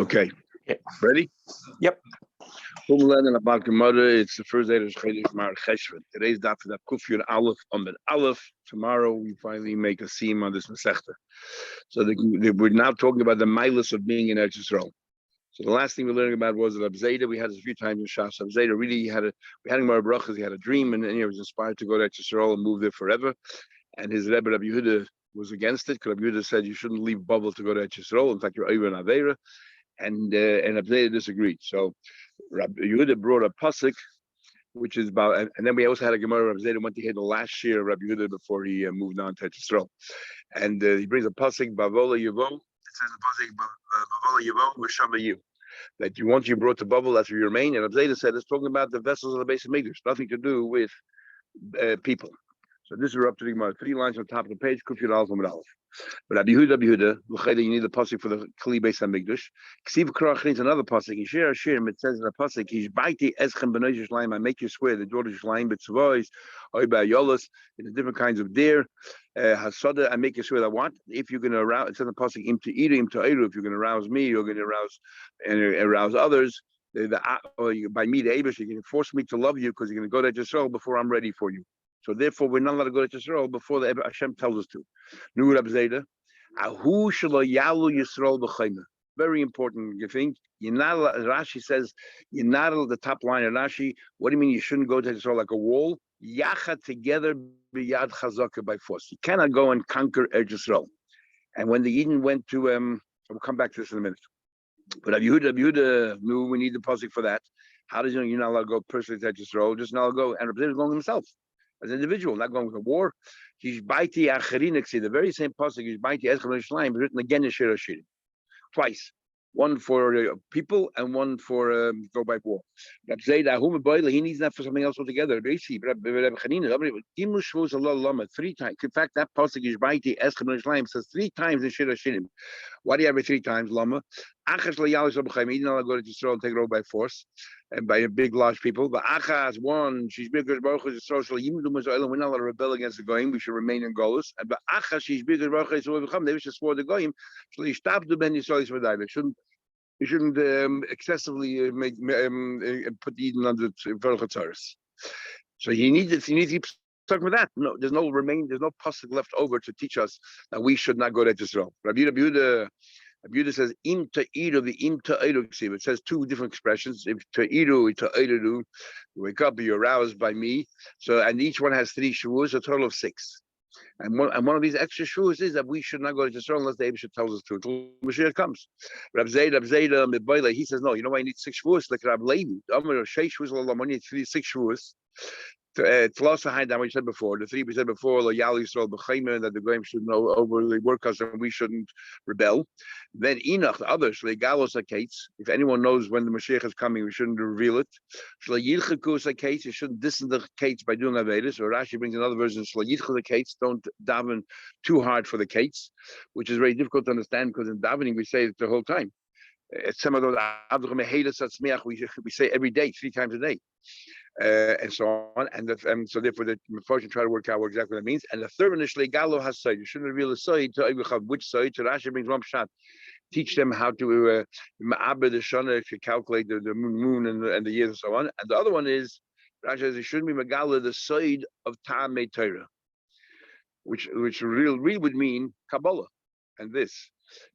Okay, Yeah. ready? Yep. And about Gemara, it's the first day of Chodesh Mar Cheshvan. Today's daf is Kufyur Aleph Amid Aleph. Tomorrow we finally make a seam on this Masechta. So we're now talking about the milas of being in Eretz Yisrael. So the last thing we're learning about was that Abzeda. We had this a few times in Shas. Abzeda really we had him our brachas. He had a dream, and he was inspired to go to Eretz Yisrael and move there forever. And his Rebbe Rabbi Yehuda was against it, because Rabbi Yehuda said you shouldn't leave Babel to go to Eretz Yisrael. In fact, you're over in Aveira. And Abzeda disagreed. So Rabbi Yehuda brought a pasuk, which is about, and then we also had a Gemara. Rabbi Zayda went to hear the last year of Rabbi Yehuda before he moved on to Yisrael, and he brings a pasuk, Bavola Yavo. It says the pasuk, Bavola Yavo V'Shama you, that once you brought to Babel, that's where you remain. And Rabbi Zayda said it's talking about the vessels of the base of Mikdash, nothing to do with people. So this is up to the Gemara. 3 lines on top of the page. Kufyud Aleph Amud Aleph. But Rabbi Yehuda, you need the pasuk for the Kli Beis Hamikdash. Ksiv Krach needs another pasuk. Yishir Ashir, it says in the pasuk, Hish Baiti Eschem B'nai Yishlayim. I make you swear the daughters of Yishlayim, B'tzavois, Oiba Yolos, in the different kinds of deer. Hasada, I make you swear that what? If you're going to arouse, it says in the pasuk, Im to Iru, Im to Iru. If you're going to arouse me, you're going to arouse others. By me, the Abish, you're going to force me to love you because you're going to go to Yisrael before I'm ready for you. So therefore, we're not allowed to go to Yisrael before the Hashem tells us to. Nu Rab Zayda, Ahu shelo yalu Yisrael b'chayma. Very important, you think. You're not allowed, Rashi says, you're not allowed, the top line of Rashi, what do you mean you shouldn't go to Yisrael like a wall? Yacha together b'yad chazaka by force. You cannot go and conquer Eretz Yisrael. And when the Eden went to, we'll come back to this in a minute. But Rabbi Yehuda knew we need the pasuk for that. How does you're not allowed to go personally to Eretz Yisrael, just not allowed to go, and Rabbi Yehuda is going himself. As an individual, not going to war. He's baiti acherinik. The very same pasuk, he's baiti eschem Yerushalayim, written again in Shir Hashirim, twice. One for people and one for go by war. He needs that for something else altogether. 3 times. In fact, that pasuk is baiti eschem Yerushalayim says 3 times in Shir Hashirim. Why do you have it 3 times? Lama. Achas lo he did not go to Israel and take it over by force and by big large people. But Achas one, she's bigger baruch is social. We're not allowed to rebel against the goyim. We should remain in Golus. And but Achas she's bigger baruch is so become. They should swore the goyim. So he stopped the ben Yisrael for that. You shouldn't excessively put the Eden under Baruch. So he needs to keep talking with that. No, there's no pasuk left over to teach us that we should not go to Israel. Rabbi Yehuda says im ta'iru, the im ta'iru. It says 2 different expressions. If ta'iru, ta'iru, you wake up, you're aroused by me. So and each one has 3 shuvuos, a total of 6. And one of these extra shuvuos is that we should not go to Israel unless the Eibusha tells us to until Mashiach comes. Rab Zayda, he says no. You know why I need 6 shuvuos? Like Rab Levi, Amar Sheish shuvuos, I need 6 shuvuos. What you said before, the 3 we said before, that the Goyim shouldn't overly work us and we shouldn't rebel. Then Enoch, the others, if anyone knows when the Mashiach is coming, we shouldn't reveal it. You shouldn't distance the kates by doing Avedis. Or Rashi brings another version, don't daven too hard for the kates, which is very difficult to understand because in davening we say it the whole time. Some of those we say every day, 3 times a day. And so on, and so therefore the Mephoshim try to work out what exactly that means. And the third initially, Galo has side. You shouldn't reveal the side to which side. So Rashi brings one shot. Teach them how to ma'abed the shana, if you calculate the moon and the years and so on. And the other one is Rashi says you shouldn't be megala the side of Ta'amei Torah, which really would mean Kabbalah, and this.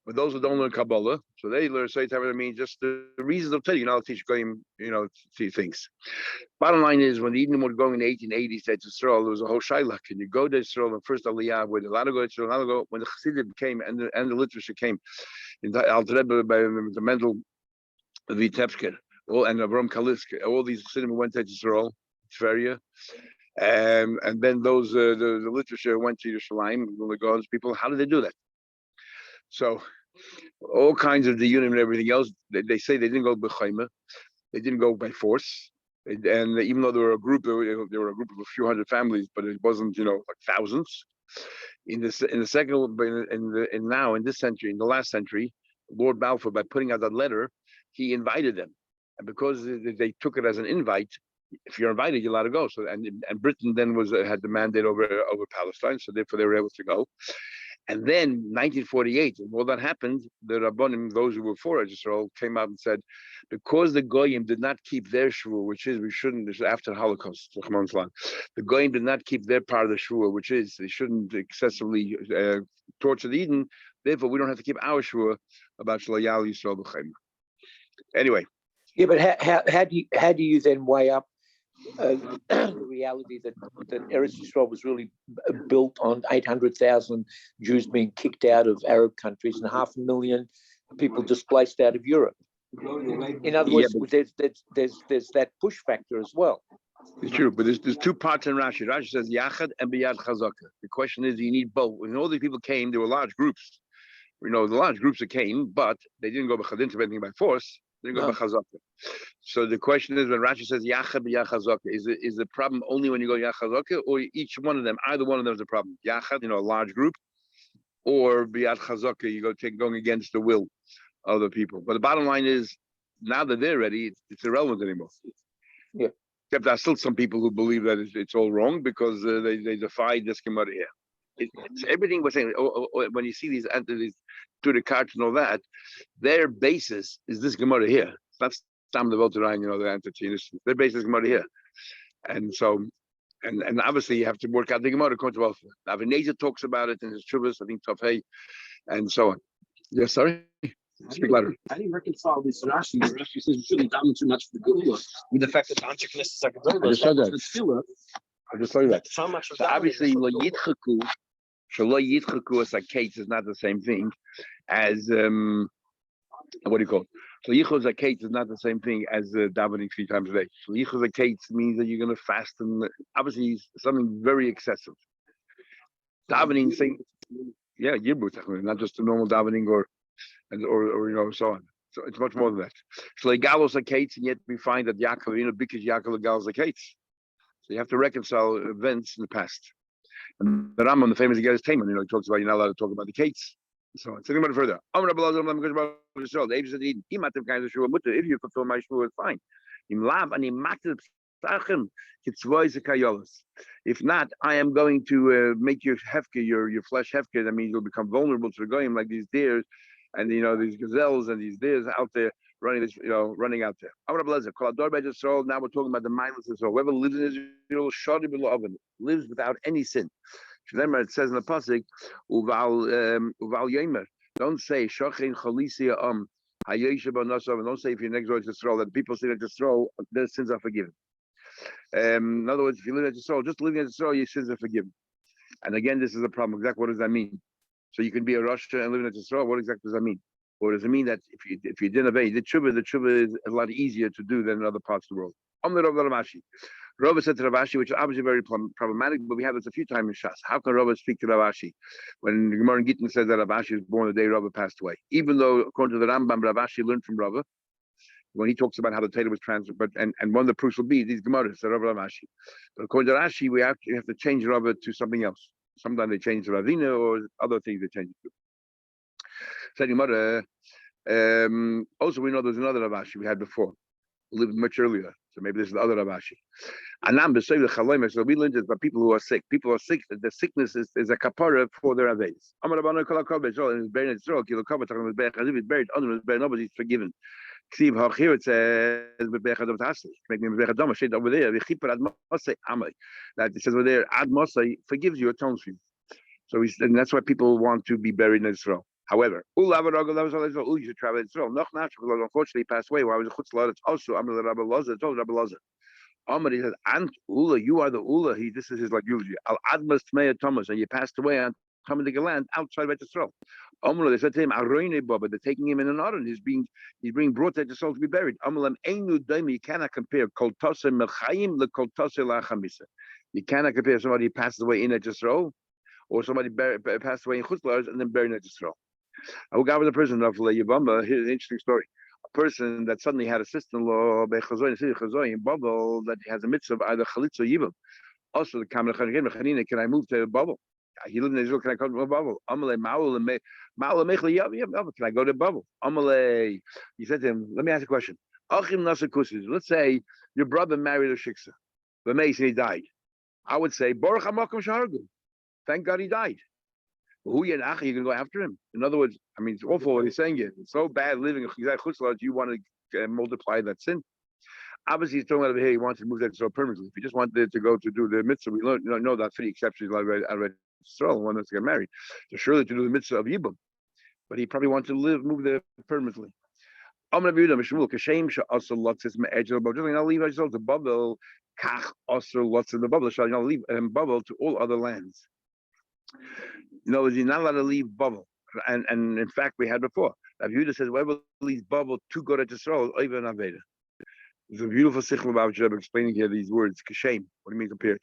But those who don't learn Kabbalah, so they learn Seit Torah means just the reasons of Torah. You know, teach Goyim, see things. Bottom line is, when the Eden were going in the 1880s to Israel, there was a whole shaila. Can you go to Israel? And first Aliyah, where a lot of go to Israel, a lot of go when the Chassidim came and the literature came in the Alter Rebbe by the Mendel Vitebsker, and Avram Kalisk, all these Chassidim went to Israel, Tveria. And then those the literature went to Yerushalayim, the God's people. How did they do that? So, all kinds of the union and everything else. They say they didn't go b'chayma, they didn't go by force, and even though they were a group, they were a group of a few hundred families, but it wasn't like thousands. In the second, in this century, in the last century, Lord Balfour, by putting out that letter, he invited them, and because they took it as an invite. If you're invited, you're allowed to go. So and Britain then had the mandate over Palestine, so therefore they were able to go. And then 1948, when all that happened, the Rabbanim, those who were for Israel, came out and said, because the Goyim did not keep their shvur, which is we shouldn't, this is after the Holocaust, the Goyim did not keep their part of the shvur, which is they shouldn't excessively torture the Eden. Therefore, we don't have to keep our shvur about Shlayal Yisrael b'Chaim. Anyway. Yeah, but how do you then weigh up the reality that Eretz Yisrael was really built on 800,000 Jews being kicked out of Arab countries and 500,000 people displaced out of Europe? In other words, there's that push factor as well. It's true, but there's two parts in Rashi. Rashi says Yachad and Biyad Chazaka. The question is, do you need both? When all these people came, there were large groups. The large groups that came, but they didn't go by Chadin anything by force. They didn't go by Chazaka. So the question is, when Rashi says Yachad Biyad Chazaka, is the problem only when you go Yachad Chazaka, or each one of them, either one of them is a problem? Yachad, a large group, or Biyad Chazaka, you going against the will of the people. But the bottom line is, now that they're ready, it's irrelevant anymore. Yeah. Except there are still some people who believe that it's all wrong because they defy this Gemara here. It's everything we're saying. When you see these entities to the cards and all that, their basis is this Gemara here. That's Stam the Volterine, the entity. Their basis is Gemara here. And so, and obviously you have to work out the Gemara according to both. Avineza talks about it in his Chuvas, I think Tafhei, and so on. Yes, sorry? Speak louder. How do you reconcile this Rashi? Rashi says you shouldn't daven too much for the Geula with the fact that the Antikness is like a Geula. I just said that. I just told you that. So much so obviously, Lo Yitchaku as a case is not the same thing as what do you call it? So Yichud Zakat is not the same thing as davening 3 times a day. So Yichud Zakat means that you're going to fast, and obviously something very excessive. Davening, saying, Yibut, not just a normal davening or so on. So it's much more than that. Shleigalos Zakat, and yet we find that Yaakov, because Yaakov Galos Zakat. So you have to reconcile events in the past. And the Rambam, the famous Geras Taman, he talks about you're not allowed to talk about the Kates. So it's about it further. If you fulfill my shvur, it's fine. If not, I am going to make your hefker, your flesh hefker. That means you'll become vulnerable to the goyim, like these deers, and these gazelles and these deers out there running out there. Now we're talking about the mindless Israel. Whoever lives in Israel, lives without any sin. It says in the pasuk, uval yomer. Don't say shochin chalisia don't say if you're next door to Israel that people sin at Israel, their sins are forgiven. In other words, if you live at Israel, just living at Israel, your sins are forgiven. And again, this is a problem. Exactly what does that mean? So you can be a Russia and live at Israel. What exactly does that mean? Or does it mean that if you didn't obey the tshuva is a lot easier to do than in other parts of the world? Rava said to Ravashi, which is obviously very problematic, but we have this a few times in Shas. How can Rava speak to Ravashi when the Gemara in Gittin says that Ravashi was born the day Rava passed away? Even though, according to the Rambam, Ravashi learned from Rava when he talks about how the Torah was transferred, and one of the proofs will be these Gemaras, the Rava Ravashi. But according to Rashi, we have to change Rava to something else. Sometimes they change to Ravina or other things they change it to. Said Gemara. Also, we know there's another Ravashi we had before, who lived much earlier. So maybe this is the other Ravashi. So we learned this by people who are sick. People are sick. The sickness is a kapara for their aveis. If he's buried under his bed, nobody's forgiven. Here it says over there. That it says over there, Ad Mosai forgives you, atones for you. So and that's why people want to be buried in Israel. However, you should travel to Israel. Unfortunately, he passed away while I was in Chutzlar. It's also Amr Rabbi Lazar. Told Rabbi Lazar. Amr, he said, "Ant Ula, you are the Ula." This is his like eulogy. Al Admas Tmei Thomas, and you passed away on Talmudic land outside of Israel. Amr, they said to him, "Aroine Baba." They're taking him in an Aron. He's being brought to Israel to be buried. Amr, Einu Daimi. You cannot compare Kol Tase Mechayim le Kol Tase Lachamisa. You cannot compare somebody who passes away in Israel or somebody passed away in Chutzlar and then buried in Israel. I will go with a person of Yavamba. Here's an interesting story. A person that suddenly had a sister-in-law in Babel that has a mitzvah of either Chalitz or Yivam. Also, the Kamer Chanina, can I move to Babel? He lived in Israel, can I come to Babel? Can I go to Babel? He said to him, let me ask you a question. Let's say your brother married a shiksa. But he died. I would say, Baruch HaMakom Shahargu. Thank God he died. Who you can go after him. In other words, I mean, it's awful what he's saying here. It's so bad living in Chutz, you want to multiply that sin. Obviously, he's talking about over here. He wants to move that Israel permanently. If he just wanted to go to do the mitzvah, we learned, know that three exceptions already Israel, one that's to get married. So surely to do the mitzvah of Yibum, but he probably wants to move there permanently. I'm going to be Mishmul Kashem also lots is Ma'ajal Bubble. I'll leave Israel to bubble. Kach also lots in the bubble. Shall I leave bubble to all other lands? You know, you're not allowed to leave bubble. And in fact, we had before. Rav Yehuda says, whoever leaves bubble to go to Israel, even Aveda. There's a beautiful sichel about Jeb explaining here these words, kashem. What do you mean compared?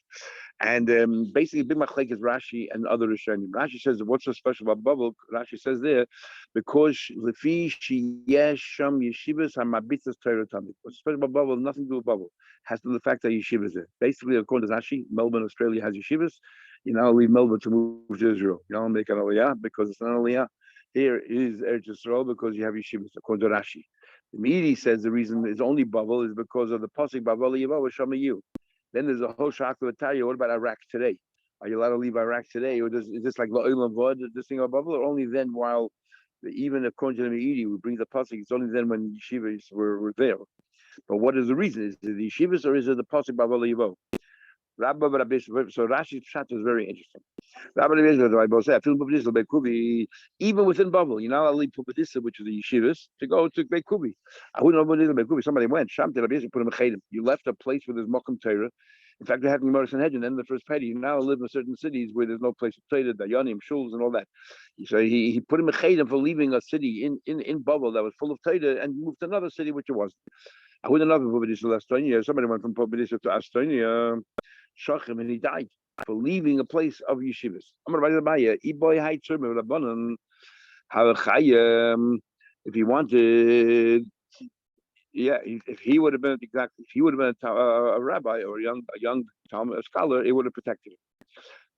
And basically, big machlek is Rashi and other Rishonim. Rashi says, what's so special about bubble? Rashi says there, because lefi sheyesh sham yeshivas hamabitzas Torah tamid. What's special about bubble? Nothing to do with bubble. Has to do with the fact that yeshivas there. Basically, according to Rashi, Melbourne, Australia has yeshivas. You now leave Melbourne to move to Israel. You don't make an aliyah because it's not an aliyah. Here is Eretz Yisrael because you have yeshivas, according to Rashi. The Meiri says the reason is only bubble is because of the pasuk Bavali Yavo Shamayu. Then there's a whole shakla Tanya. What about Iraq today? Are you allowed to leave Iraq today, or is this like La'olam Vod, this thing of bubble, or only then while even according to the Meiri we bring the pasuk? It's only then when yeshivas were there. But what is the reason? Is it the yeshivas or is it the pasuk Bavali Yavo? So Rashi's pshat is very interesting. Even within bubble, you know, I'll leave Pupadissa, which is the yeshivas, to go to Beit Kubi. Somebody went. Put him. You left a place where there's Mokum Torah. In fact, we had Gemara Sanhedrin, then the first petty. You now live in certain cities where there's no place to Torah, Dayanim, Shuls, and all that. So he put him a chedim for leaving a city in bubble that was full of Torah and moved to another city which it wasn't. Somebody went from Pupadissa to Astonia. Shachim, and he died for leaving a place of yeshivas. If he wanted, yeah, if he would have been exactly, if he would have been a rabbi or a young a scholar, it would have protected him.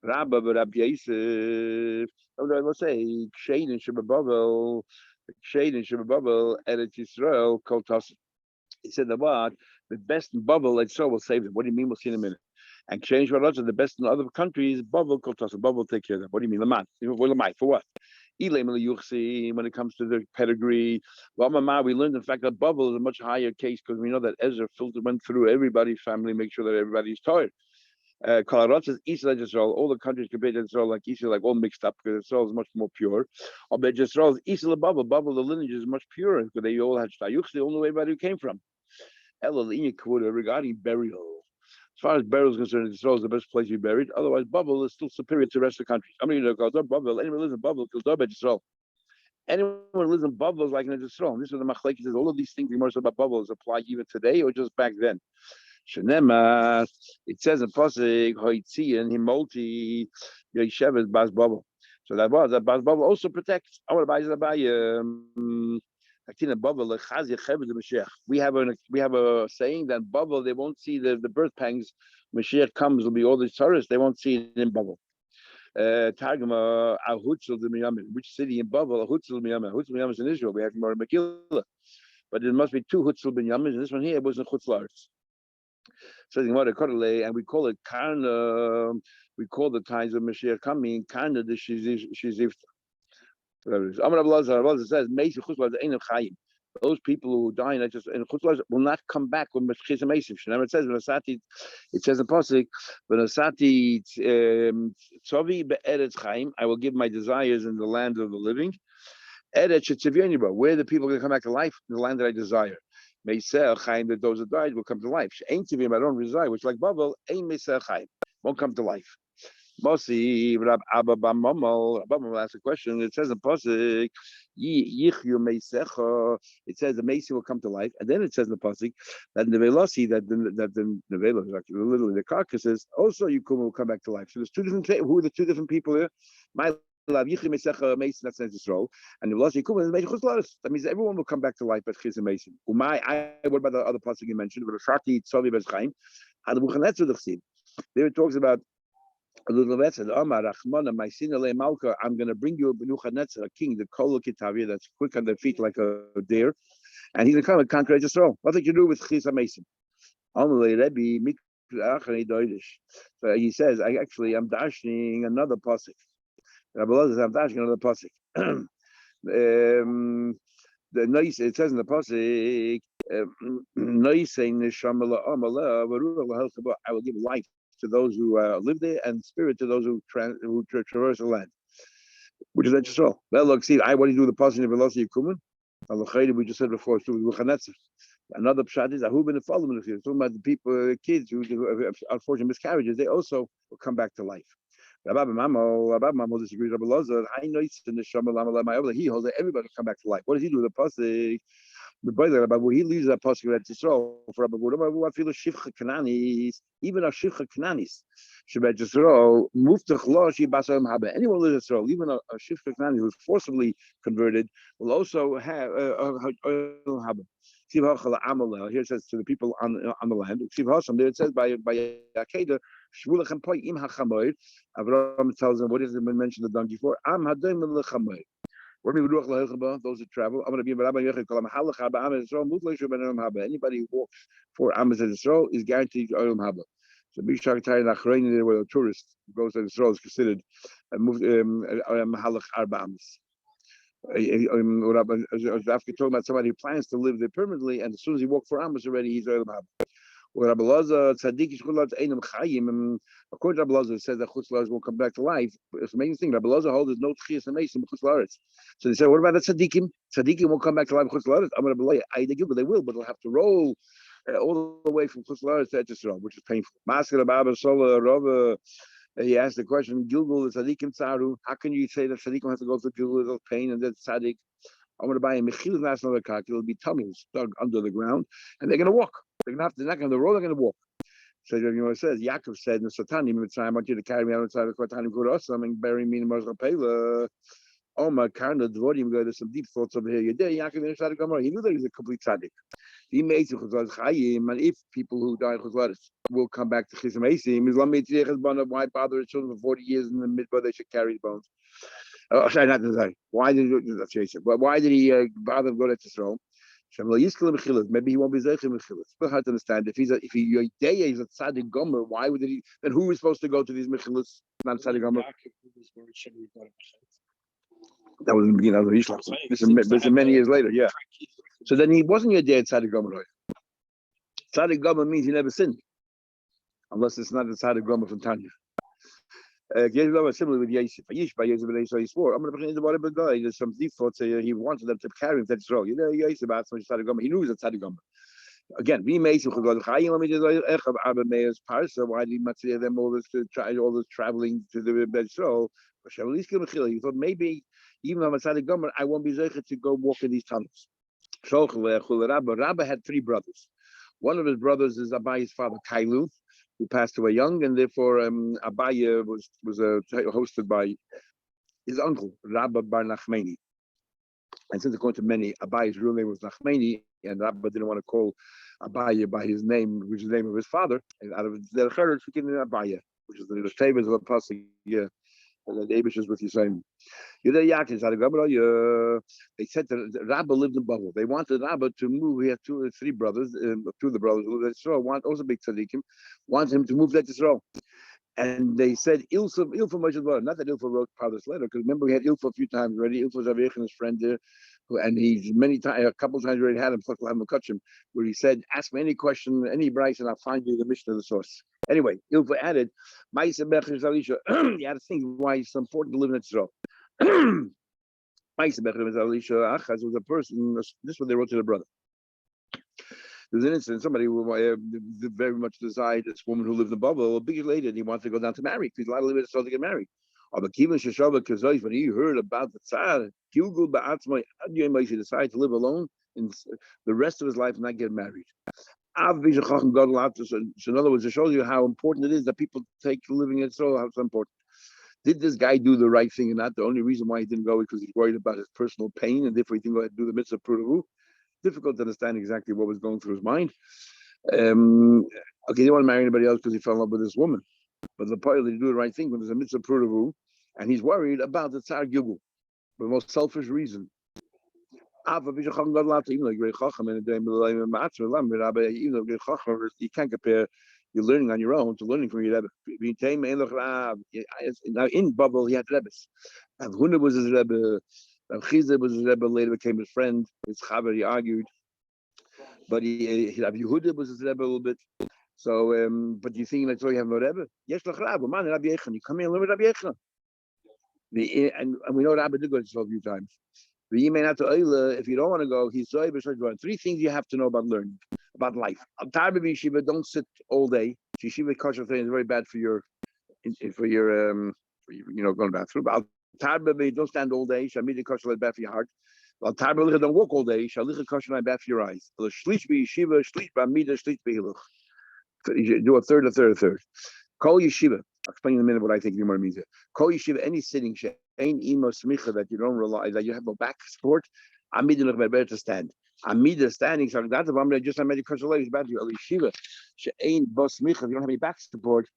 Rabbi, but Rabbi Yosef, let's say, Shade and Shabbat Eretz Yisrael, Kol Tassim. He said the what the best in bubble, like so, will save them. What do you mean? We'll see in a minute. And change what the best in other countries. Bubble, bubble, take care of them. What do you mean, Lamad? For what? When it comes to the pedigree, we learned in fact that bubble is a much higher case because we know that Ezra went through everybody's family, make sure that everybody's tired. Kalarot says Israel, all the countries compared to Israel, like Israel, like all mixed up because Israel is much more pure. But Israel is Israel bubble, the lineage is much purer because they all had Shtayuch, the only way everybody came from. Regarding burial. As far as burial is concerned, Israel is the best place to be buried. Otherwise, bubble is still superior to the rest of the countries. I mean, bubble. Anyone lives in bubble, Israel. Anyone who lives in bubble is like in Israel. This is the machlekes says all of these things we most about bubbles apply even today or just back then. Shenema, it says in Pasuk, Hoitzian, Himolti, Yeshevet Bas Bubble. So that Bas Bubble also protects. I want to buy we have a saying that bubble they won't see the birth pangs. Mashiach comes will be all the tourists they won't see it in bubble. Targuma Ahutzel de Miyamin. Which city in bubble? Ahutzel Miyamin. Ahutzel Miyamin is in Israel. We have more Megillah, but there must be two Hutzel Binyamin. And this one here was in Chutzlars. So and we call it Karna. We call the times of Mashiach coming Karna the Shizivta. Amar says, those people who die in Chutzlars will not come back when Mashiach Meisiv. It says in Pasuk, Tzovi be'eretz Chaim, I will give my desires in the land of the living. Eretz Shetzivyon, where the people are going to come back to life, in the land that I desire. Meisel Chaim, that those that died will come to life. Ain't Tivim, I don't reside, which like Babel, ain't Meisel Chaim, won't come to life. Mosi Rab Abba Bamamal. Abba asks a question. It says in Pasuk, Yichyu Meisecha. It says the Meisi will come to life, and then it says in the Pasuk that the Velasi, that the Velos, literally the carcasses, also Yikum will come back to life. So there's two different. Who are the two different people here? My love Yichyu Meisecha Meisi. That says Yisrael, and the Velasi Yikum is Meisi Chutzlaris. That means everyone will come back to life at Chiz and Meisi. Umay. What about the other Pasuk you mentioned? But Shati Tzavi Bezchaim. There it talks about. I'm going to bring you a Nebuchadnezzar, a king, the Kol Kitavia, that's quick on their feet like a deer, and he's going to come and conquer Israel. Nothing to do with Chisa Mason. So he says, I'm dashing another pasuk. Rabbi Elazar Avdash another pasuk. The nice it says in the pasuk, I will give life to those who live there and spirit to those who traverse the land, which is Yisrael. Well, look, see, what do you do with the pasuk of Velocity Kuman? We just said before, another pshat is Ahub and the following. Talking about the people, kids who have unfortunate miscarriages, they also will come back to life. Rabbi Mamo disagrees. Rabbi Loza, I know it's in the Shama Lama Lama. He holds that everybody will come back to life. What does he do with the pasuk? He leaves that pasuk at Yisrael for Rabbi Buddha. I feel Shivcha Kananis, even a Shivcha Kananis. Shabbat Yisrael, Muftach Lo Shibasam Haba. Anyone who lives in Yisrael, even a Shivcha Kanani who is forcibly converted, will also have Haba. Here it says to the people on the land. There it says by Akeda, Shvulachem Poi Im HaChamoid. Avram tells them, what is it been mentioned the donkey for? Am Hadoim LeChamoid. Those who travel. Anybody who walks for Amas Israel is guaranteed Olam Haba. So Bishak Tayin Achrein, where a tourist goes to Israel is considered Mahalach Arba Amas. After talking about somebody who plans to live there permanently, and as soon as he walks for Amos already, he's Olam Haba. According to Rabbi Elazar, it says that Chutz La'aretz won't come back to life. It's an amazing thing. Rabbi Elazar holds there's no Tchias and Mason Chutz La'aretz. So they said, what about the Tzaddikim? Tzaddikim won't come back to life Chutz La'aretz. I'm going to believe but they will, but they'll have to roll all the way from Chutz La'aretz to Eretz, which is painful. Masker Baba Sola Rava. He asked the question, Gilgul the Tzaddikim Tzaru. How can you say that Tzaddikim have to go through Gilgul of pain and that's Tzaddik? I'm going to buy a Mechil National Kak. It'll be tummies dug under the ground, and they're going to walk. They're not going to roll. They're going to walk. So it says Yaakov said, "The Satani Mitzrayim, I want you to carry me out inside the Kortanim Kurosam and bury me in Marzapela." Oh my Karna Dvorim, there's some deep thoughts over here. You're there, Yaakov inside the Gemara. He knew that he's a complete tzaddik. He made Chayim, and if people who die Chuzlaris will come back to Chizim Eisim, why bother his children for 40 years in the midbar? They should carry his bones. Oh, sorry, not to say. Why did he bother to go to Israel? Maybe he won't be zeicher mechilas. It's hard to understand. If he's a tzaddik gomer, why would he? Then who is supposed to go to these mechilas? Not tzaddik gomer. That was in the beginning of the Yishlach. This is many years later. Yeah. So then he wasn't your dad tzaddik gomer. Tzaddik gomer means he never sinned, unless it's not the tzaddik gomer from Tanya. Similarly with Yosef, he swore, I'm going to bring the body of the guy. There's some deep thoughts. He wanted them to carry him to Israel. You know, Yosef, he knew he was a tzaddik gomer. Again, we made some why did he matzir them all this traveling to the Israel? He thought maybe even though I'm a tzaddik gomer, I won't be zeicher to go walk in these tunnels. Rabba had three brothers. One of his brothers is Abayi's father, Kailu, who passed away young, and therefore Abaya was hosted by his uncle, Rabba Bar Nachmani. And since according to many, Abaya's real name was Nachmani, and Rabba didn't want to call Abaya by his name, which is the name of his father, and out of their Cheretz, we give him Abaya, which is the tables of a pasuk, and the Abish is with you saying, they said that Rabba lived in Babel. They wanted Rabba to move. He had two or three brothers, two of the brothers who lived in Israel, also big tzaddikim, wanted him to move to Israel. And they said, Ilfa Moshe Bar. Not that Ilfa wrote part of this letter, because remember we had Ilfa a few times already. Ilfa Zavich and his friend there, and he's a couple of times already had him, where he said, ask me any question, any Bryce, and I'll find you the mission of the source. Anyway, Ilfa added, he had to think why it's so important to live in Israel. Was a person, this is what they wrote to the brother. There was an incident, somebody who very much desired this woman who lived in Babel, a big lady, and he wanted to go down to marry, because he's allowed to live in Israel to get married. When he heard about the Tsar, he decided to live alone in the rest of his life and not get married. So in other words, it shows you how important it is that people take living in Israel, how it's important. Did this guy do the right thing or not? The only reason why he didn't go is because he's worried about his personal pain, and therefore he didn't go ahead and do the mitzvah prudavu. Difficult to understand exactly what was going through his mind. He didn't want to marry anybody else because he fell in love with this woman. But the point is to do the right thing when there's a mitzvah prudavu, and he's worried about the Tsar Gilgul for the most selfish reason. You can't compare you're learning on your own, to learning from your Rebbe. Now in Babel, he had Rebbes. Rav Huna was his Rebbe. Rav Chizda was his Rebbe. Later became his friend. His Chaver, he argued. But Rav Yehuda was his Rebbe a little bit. So, but you think that's all you have no Rebbe? Yes, Rabbi, man, Rabbi Yechon. You come here and learn with Rabbi Yechon. And we know Rabbi did go to 12 few times. If you don't want to go, he's 3 things you have to know about learning, about life. Al-Tarbi Yeshiva, don't sit all day. Yeshiva kosher thing is very bad for your going to the bathroom. Al-Tarbi, don't stand all day. Shamidi kosher is bad for your heart. Al-Tarbi, don't walk all day. Shalicha kosher is bad for your eyes. Shlish Yeshiva, shlish b'amida, shlish b'hiluch. Do a third. Call Yeshiva. I'll explain in a minute what I think Yomar means here. Call Yeshiva, any sitting, ain't imo smicha, that you don't rely, that you have no back support. Amida better to stand. Amida standing, so that's the I just made a consolation is bad to you. Yeshiva, ain't bos smicha, if you don't have any back support.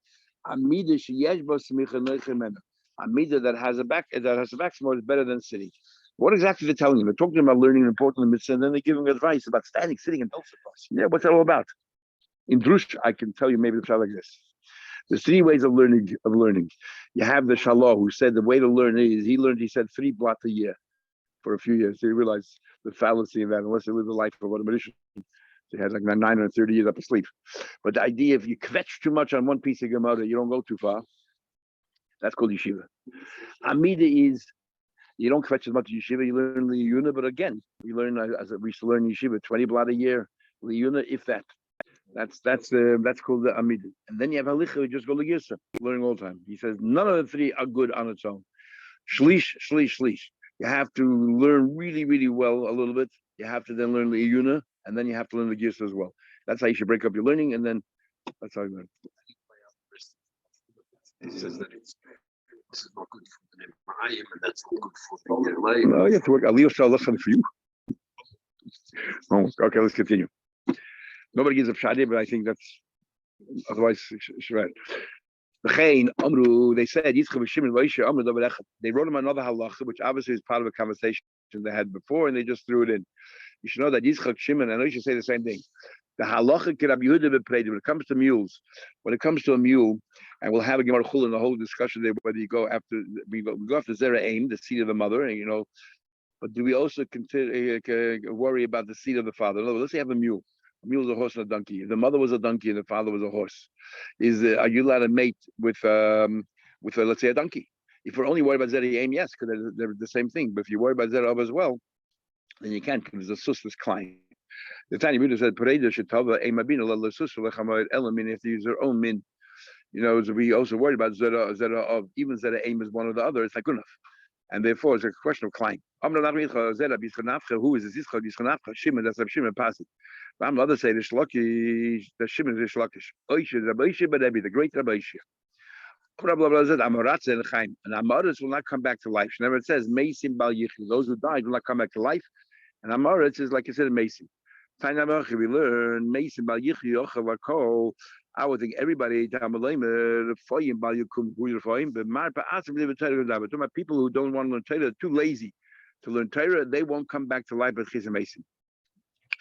Amida sheyesh bos smicha neichemena. Amida that has a back support is better than sitting. What exactly they're telling you? They're talking about learning an important mitzvah, and then they're giving advice about standing, sitting, and yeah, what's that all about? In Drush, I can tell you maybe the like this. There's 3 ways of learning. You have the Shalom, who said the way to learn is, he said 3 blot a year for a few years. So he realized the fallacy of that, unless he lived a life of what a magician. He had like 930 years up to sleep. But the idea, if you kvetch too much on one piece of Gemara, you don't go too far. That's called yeshiva. Amida is, you don't kvetch as much as yeshiva, you learn liyuna, but again, we learn, as we used to learn yeshiva, 20 blot a year, liyuna, if that. That's called the amida. And then you have halicha, who just go legisa, learning all the time. He says none of the 3 are good on its own. Shlish. You have to learn really, really well a little bit. You have to then learn the iyuna, and then you have to learn the gisa as well. That's how you should break up your learning, and then that's how you learn. He says that this is not good for the Nemayim, and that's not good for the life. No, you have to work. Aliyah shall listen for you. Oh, okay, let's continue. Nobody gives a shadi, but I think that's otherwise it's right. They said they wrote him another halacha, which obviously is part of a conversation they had before, and they just threw it in. You should know that Yitzchak Shimon, I know you should say the same thing. The halacha can Rabbi Yehuda when it comes to mules, when it comes to a mule, and we'll have a Gemara Chul in the whole discussion there, whether you go after we go after Zera Aim, the seed of the mother, and but do we also worry about the seed of the father? In other words, let's say you have a mule. A mule is a horse and a donkey. If the mother was a donkey and the father was a horse, are you allowed to mate with let's say a donkey? If we're only worried about Zera Aim, yes, because they're the same thing. But if you worry about Zera Av as well, then you can't, because it's a susless client. The Tiny Buddha said, "Pareda should tell the Aimabina la susla lechamayit elamin if they use their own min." So we also worried about Zera Av, even Zera Aim is one or the other. It's not good enough. And therefore, it's a question of client. Who is this? Shimon, that's Shimon Pasik. But I'm other say the Shlokish, the Shimon is Shlokish. Oisha, Rabbi but the great Rabbi Shia. And Amoritz will not come back to life. Never it says Mason Bal Yichli. Those who died will not come back to life. And Amoritz is like you said, Mason. We learn Mason Bal Yichli Ochavako. I would think everybody down below but my people who don't want to learn Torah, too lazy to learn Torah, they won't come back to life at Chizim Mason.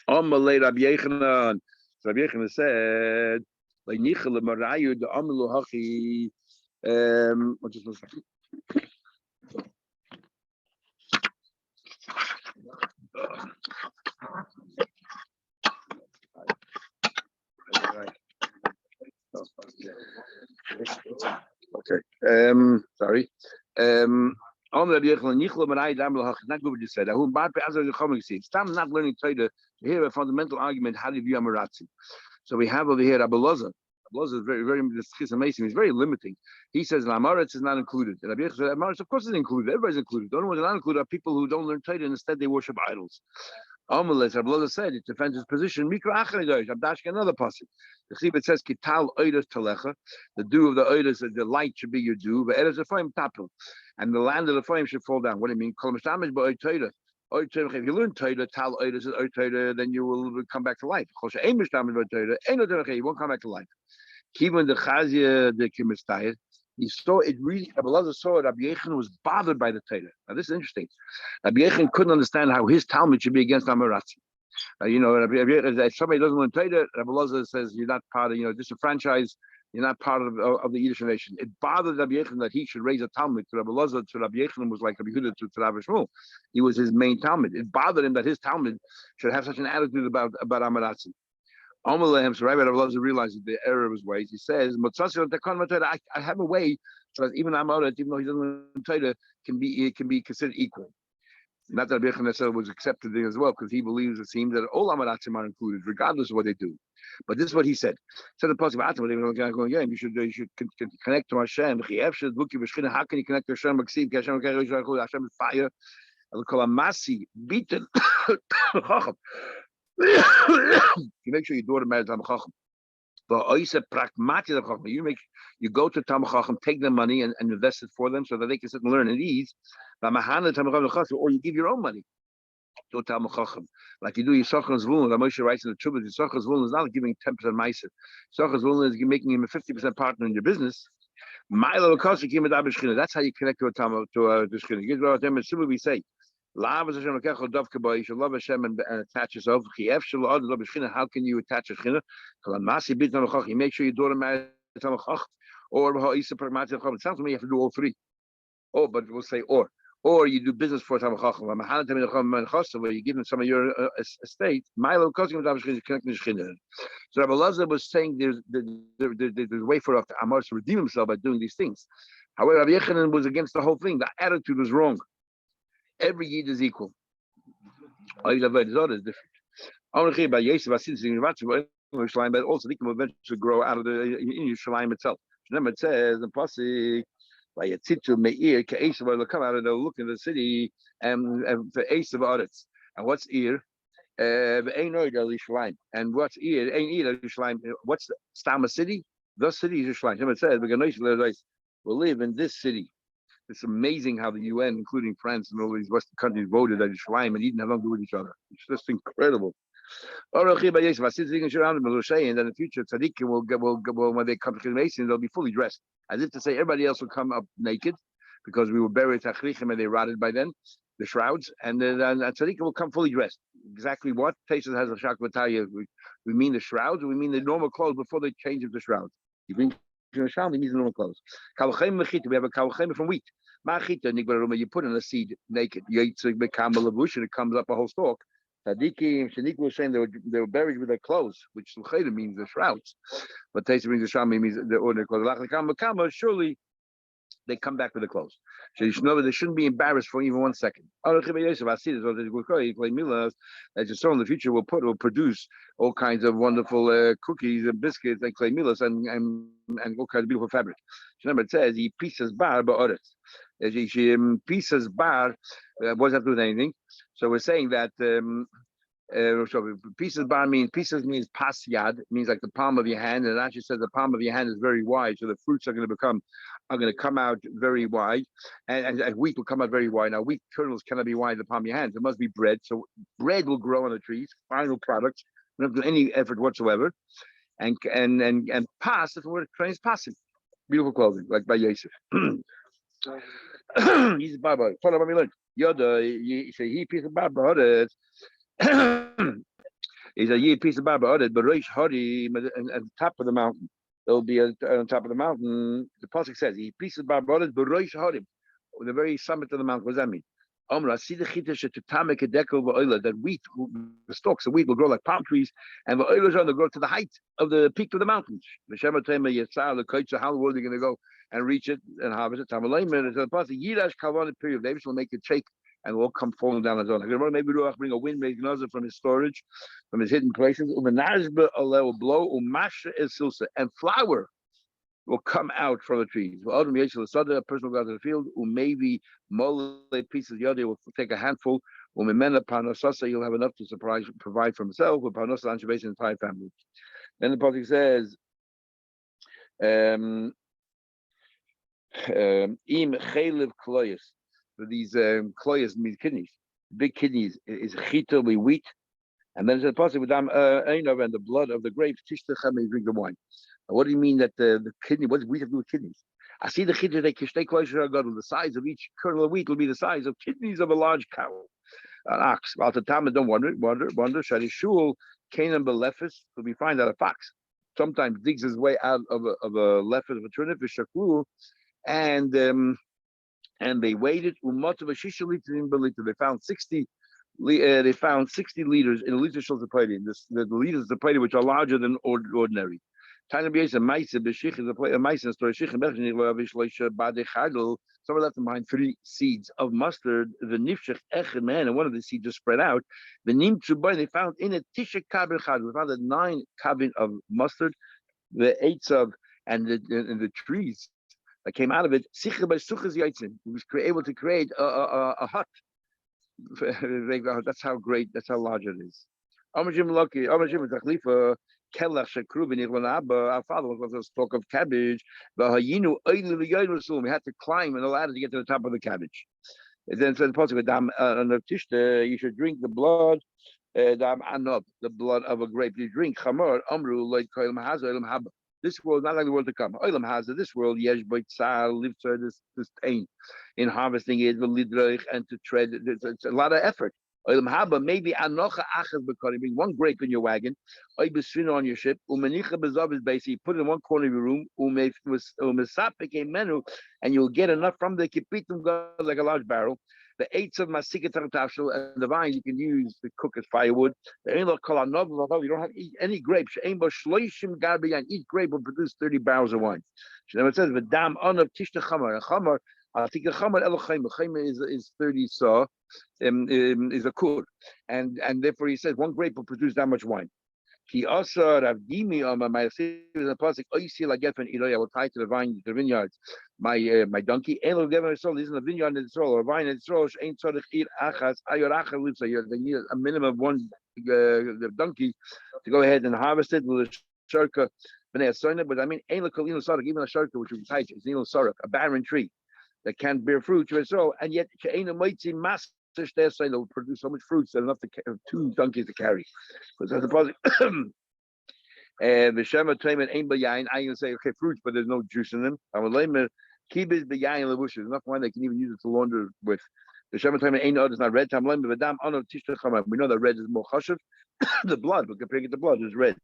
Rabbi Yechanan said, just one second. Okay. Sorry. Not good what you said. Stop not learning Torah. Here a fundamental argument. How do you view Amaratzi? So we have over here Rabbi Loza. Loza is very amazing. He's very limiting. He says Amaratz is not included. And Rabbi Yechon said Amaratz, of course, is included. Everybody's included. The only ones that are not included are people who don't learn Torah and instead they worship idols. Amalek, Rabbi Loza said, it defends his position. Mikra Achanidosh. I'm dashing another pasuk. The Chib it says Kital Oidos Telecha. The dew of the Oidos, the light should be your dew. But Eres Ephraim Tapil, and the land of the Ephraim should fall down. What do you mean? If you learn Torah, Tal Oidos is Torah, then you will come back to life. You won't come back to life. Even the Chazia, the Kimistayr, he saw it really. Rabbi Loza saw it. Rabbi Yechon was bothered by the Torah. Now this is interesting. Rabbi Yechon couldn't understand how his Talmud should be against Amaratzi. If somebody doesn't want to take it, Rabbi Elazar says you're not part of, just a franchise. You're not part of the Yiddish nation. It bothered Rabbi Yechon that he should raise a Talmud to Rabbi Elazar. To Rabbi Yechon was like Rabbi Yehuda to Rabbi Shmuel. He was his main Talmud. It bothered him that his Talmud should have such an attitude about Amaratzi. Amalehem, so Rabbi Elazar realized the error of his ways. He says, I have a way so that even Amarat, even though he doesn't want to tell you, can be considered equal. Not that Rabbi Yechon was accepted as well, because he believes, it seems, that all Amaratzim are included, regardless of what they do. But this is what he said. Said the Pasuk, you should connect to Hashem. How can you connect to Hashem? Hashem is fire. You make sure your daughter marries Talmid Chacham. You go to Talmid Chacham, take their money and invest it for them so that they can sit and learn at ease. Or you give your own money to Talmid Chacham, like you do Yisachar Zvulun. Moshe writes in the Chubas, Yisachar Zvulun is not giving 10% meiser. Yisachar Zvulun is making him a 50% partner in your business. That's how you connect to a Talmud, to a Shechina. We say, love Hashem, you should love Hashem and attach yourself. How can you attach a Shechina? You make sure your daughter marries Talmid Chacham, or it sounds to me you have to do all three. But we'll say or you do business for Talmid Chacham, where you give them some of your estate. So Rabbi Elazar was saying there's a way for Amar to redeem himself by doing these things. However, Rabbi Yechanan was against the whole thing. The attitude was wrong. Every Yid is equal. Is different. But also they can eventually grow out of the in Yerushalayim itself. Remember, it says in Pasuk, Meir will come out and they'll look in the city and the Ace of Aretz. And what's Ir? And what's Ir? What's the Stama city? The city is Yerushalayim. Remember, it says we'll live in this city. It's amazing how the UN, including France and all these Western countries, voted that Yerushalayim and Eden have nothing to do with each other. It's just incredible. And then in the future, tzaddikim will when they come to Mason, they'll be fully dressed, as if to say everybody else will come up naked, because we were buried tachrichim and they rotted by then, the shrouds, and then tzaddikim will come fully dressed. Exactly what Taisus has a shakvataya. We mean the shrouds, or we mean the normal clothes before they change into shrouds. You bring the shroud, it means the normal clothes. We have a kalchem from wheat. You put in a seed naked. And it comes up a whole stalk. Tzaddikim, Shaniku was saying they were buried with their clothes, which means the shrouds. But Taisa brings the shami means the ordinary clothes. Surely they come back with the clothes. So you should know that they shouldn't be embarrassed for even 1 second. As you saw in the future, will produce all kinds of wonderful cookies and biscuits and clay milas and all kinds of beautiful fabric. Remember, it says he pieces bar ba'oretz. Pieces bar what does that do with anything? So we're saying that pieces bar means pas yad, means like the palm of your hand, and it actually says the palm of your hand is very wide, so the fruits are going to come out very wide, and wheat will come out very wide. Now wheat kernels cannot be wide in the palm of your hand. It must be bread. So bread will grow on the trees, final product. We don't have to do any effort whatsoever. And pas, the word trains passing. Beautiful clothing, like by Yosef. He's a Baba. Follow what we learned. Yoda, he say he piece of Baba. He's a piece of Baba. But Reish Hari at the top of the mountain. There'll be on top of the mountain. The pasuk says he piece of Baba. But Reish Hari, the very summit of the mountain. What does that mean? That wheat, the stalks of wheat will grow like palm trees, and the oilers will grow to the height of the peak of the mountains. How the world are they going to go and reach it and harvest it? David will make it shake and will come falling down his own. Maybe Ruach bring a wind, make another from his storage, from his hidden places. Will blow, and flower will come out from the trees. A person will go to the field, maybe pieces yadi will take a handful. He'll have enough to provide for himself, with his entire family. Then the pasuk says, im chaylev kloyes. These kloyes means kidneys. Big kidneys is chita, wheat. And then there's a pasuk with and the blood of the grapes. Tishtechem, you drink the wine. What do you mean that the kidney? What does wheat have to do with kidneys? I see the kidneys. The size of each kernel of wheat will be the size of kidneys of a large cow. an ox. Well, the time don't wonder. Shari shul Canaan belefis. So we find that a fox sometimes digs his way out of a lefis of a turnip for shaklu, and they waited. They found 60. They found 60 liters in a liter shul zapayim. The liters of zapayim which are larger than ordinary. Someone left behind 3 seeds of mustard. The nifshech echad man, and one of the seeds just spread out. The nim they found in a tisha kabin chad. We found 9 kabin of mustard. The 8 of and the trees that came out of it. He was able to create a hut. That's how great. That's how large it is. Our father was spoke of cabbage. We had to climb in a ladder to get to the top of the cabbage. And then said the you should drink the blood, the blood of a grape. You drink chamor amru like this world, not like the world to come. Olam has this world. Yesh lives this pain in harvesting it, and to tread. It's a lot of effort. Olam haba maybe anocha achas bekari. Bring 1 grape in your wagon. Oy besfina on your ship. Umenicha bezav is basically put it in 1 corner of your room. Umesapik menu, and you'll get enough from the kipitum like a large barrel. The 8 of masikat tafshel and the vine you can use to cook as firewood. The you don't have to eat any grapes. Each grape will produce 30 barrels of wine. So it says v'dam onav tishta chamar. Chamar, I think the chamar elochem. Is 30 saw, is a kur, and therefore he says 1 grape will produce that much wine. He also Ravdimi on my pasuk. I will tie to the vine, the vineyards. My donkey. This is a vineyard in Israel or a vine in Israel. Ain't tzarich ir achas ayor achas lives. They need a minimum of 1 donkey to go ahead and harvest it with a sharka. But I mean, even a sharka which we tie to, a barren tree that can't bear fruit. So and yet mass. They'll produce so much fruits that enough to 2 donkeys to carry. Because that's the problem. And the Shema Tayman ain't bayayin. I can say okay, fruits, but there's no juice in them. Kibis bayayin levush. There's enough wine they can even use it to launder with. The Shema Tayman ain't it's not red. We know that red is more chashuv. The blood, but comparing it to blood, is red.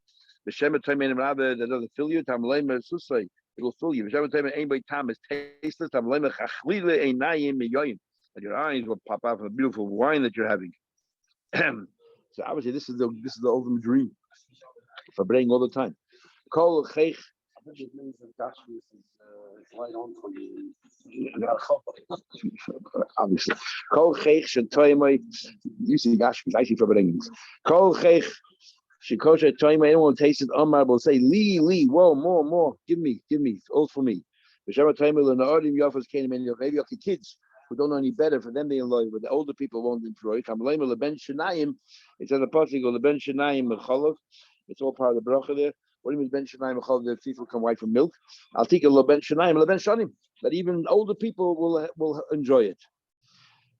The Shema Tayman rather that doesn't fill you. Tamleim susay. It will fill you. The Shema Tayman ain't by tam is tasteless. Tamleim chachlile einayim miyoyim. And your eyes will pop out from the beautiful wine that you're having. So obviously, this is the ultimate dream for praying all the time. Kol cheich. It means that Gashmis is light on for you. Obviously, Kol cheich shetoymay. You see Gashmis. I see for praying. Kol cheich shekosha toymay. Anyone tasted Omar will say, Lee, whoa, more. Give me, all for me. V'shama toymay le'na'odim yafas kenim and maybe your kids who don't know any better, for them they enjoy, but the older people won't enjoy. It says the pasuk of ben shenayim mecholov. It's all part of the bracha there. What do you mean ben shenayim mecholov? The teeth will come white from milk. I'll take a ben shenayim, ben shanim. That even older people will enjoy it.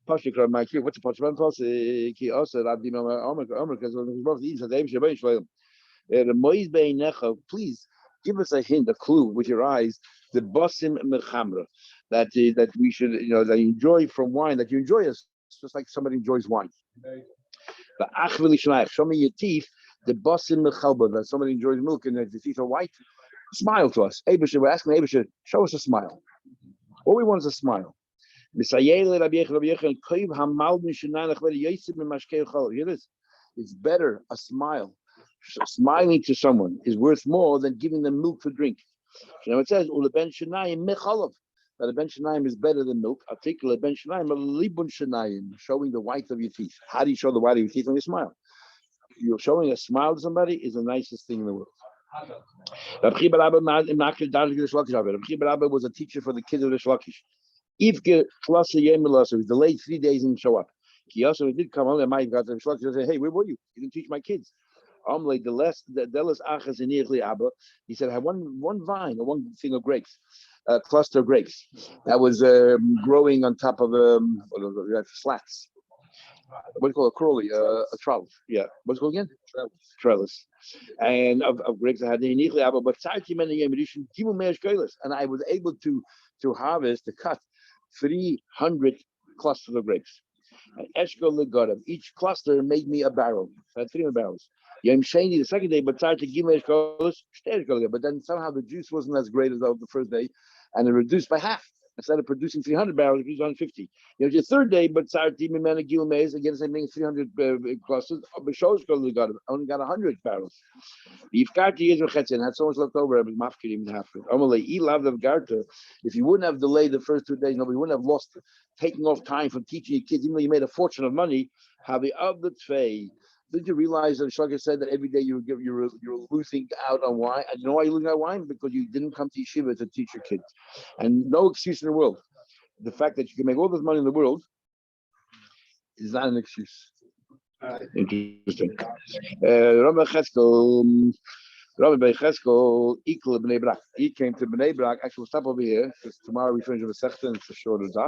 Pasuk from my what's the pasuk? Pasuk ki also rabdim omer because when he says the moiz beinecha, please give us a hint, a clue with your eyes. The basim mechamra. That we should, that you enjoy from wine, that you enjoy us just like somebody enjoys wine. But show me your teeth, the basim mechalba, that somebody enjoys milk and the teeth are white. Smile to us. Abishah, we're asking Abishah, show us a smile. All we want is a smile. Hear this. It's better a smile. Smiling to someone is worth more than giving them milk to drink. It says, that a ben shenayim is better than milk. Article ben shenayim, a libun shenayim, showing the white of your teeth. How do you show the white of your teeth when you smile? You're showing a smile to somebody is the nicest thing in the world. Rabbi Barabba was a teacher for the kids of the Shlakish. If he delayed 3 days and show up. He also did come home and my God the Shlakish said, hey, where were you? You didn't teach my kids. He said, I had one vine or one thing of grapes, a cluster of grapes that was growing on top of slats. What do you call a crawley? A trellis. Yeah. What's it called again? Trellis. And of grapes I had and I was able to harvest, to cut 300 clusters of grapes. Eshkol legadim. Each cluster made me a barrel. So I had 300 barrels. Yom Sheni, the second day, but started to give me but then somehow the juice wasn't as great as the first day, and it reduced by half. Instead of producing 300 barrels, it produced 150. The third day, but started to give me again, same thing, 300 clusters. But only got 100 barrels. If Garta had so much left over, it was mafkir even half of it. If you wouldn't have delayed the first 2 days, nobody wouldn't have lost taking off time from teaching your kids, even though you made a fortune of money. Have the other tfei. Did you realize that Shloka said that every day you're losing out on wine? And you know why you're losing out on wine? Because you didn't come to yeshiva to teach your kids. And no excuse in the world. The fact that you can make all this money in the world is not an excuse. Interesting. Rabbi Cheskel, equal Bnei Brak. He came to Bnei Brak. Actually, we'll stop over here because tomorrow we finish with a section. It's a shorter daf.